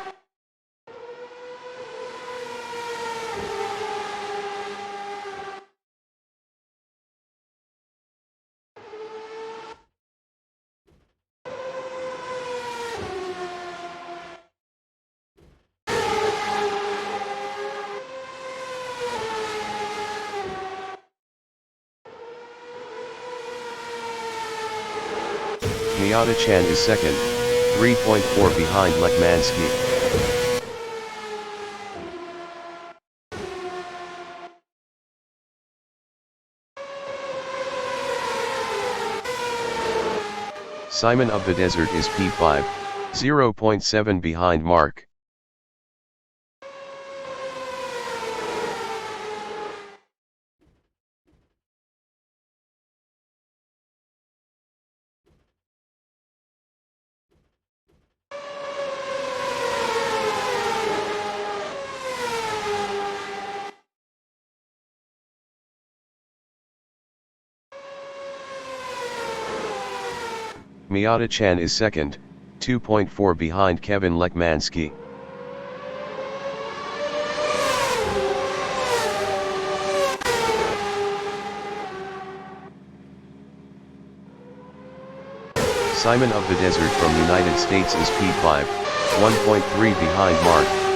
Miata Chan is 2nd, 3.4 behind Lekmansky. Simon of the Desert is P5, 0.7 behind mark. Miata Chan is second, 2.4 behind Kevin Lekmansky. Simon of the Desert from United States is P5, 1.3 behind mark.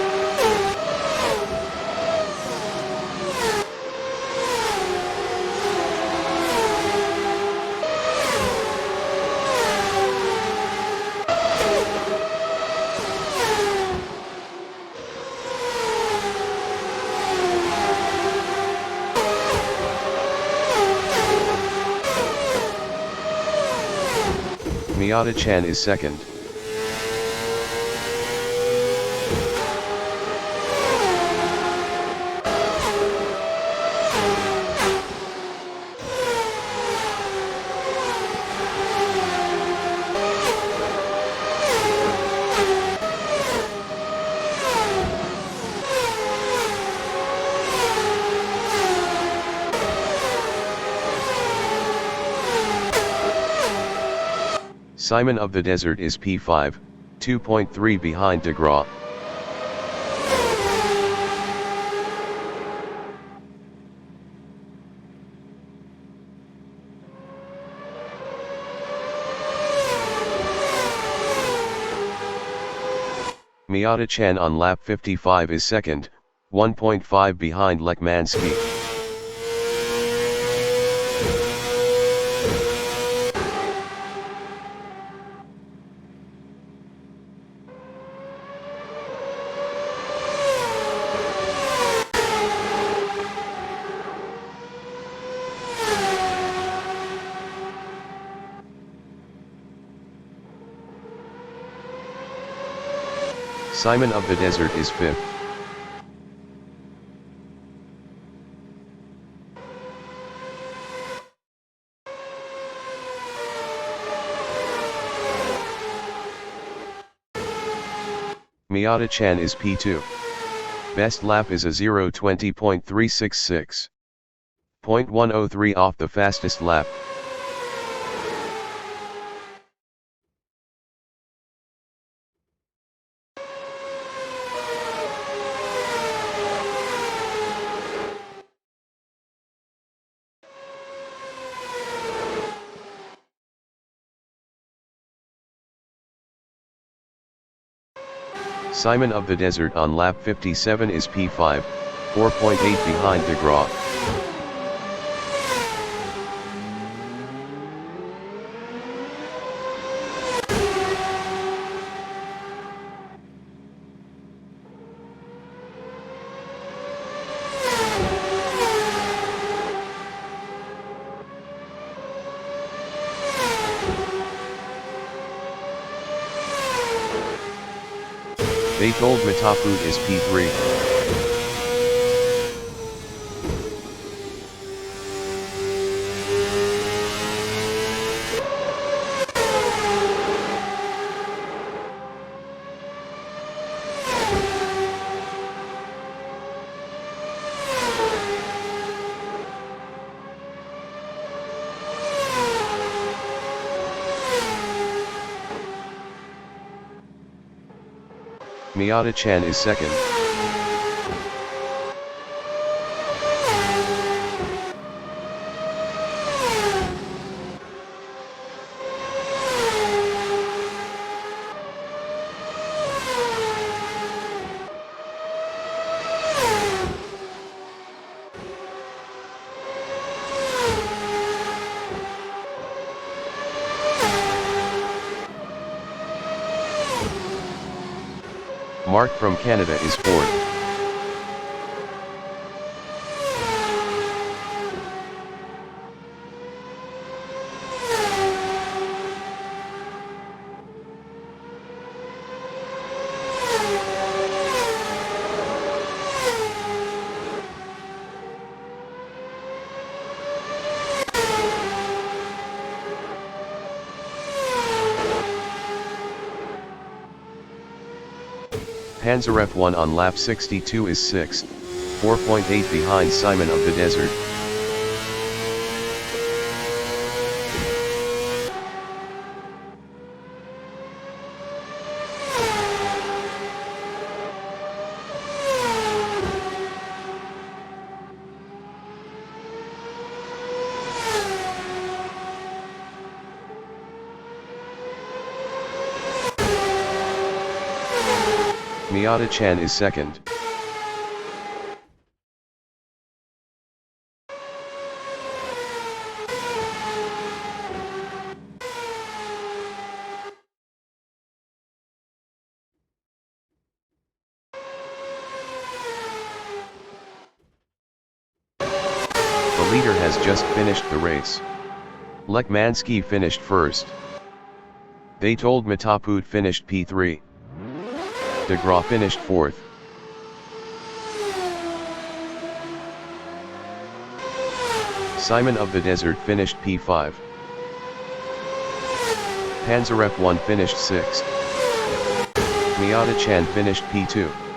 Miata Chan is second. Simon of the Desert is P5, 2.3 behind DeGraw. Miata Chan on lap 55 is second, 1.5 behind Lekmansky. Simon of the Desert is fifth. Miata Chan is P2. Best lap is a 0:20.366. 0.103 off the fastest lap. Simon of the Desert on lap 57 is P5, 4.8 behind DeGraw. Batold Matafut is P3. Miata Chan is second. Mark from Canada is fourth. Panzerf 1 on lap 62 is 6th, 4.8 behind Simon of the Desert. Miata-chan is second. The leader has just finished the race. Lekmansky finished first. They told Mataput finished P3. De Graaf finished fourth. Simon of the Desert finished P5. Panzerf 1 finished 6th. Miata-chan finished P2.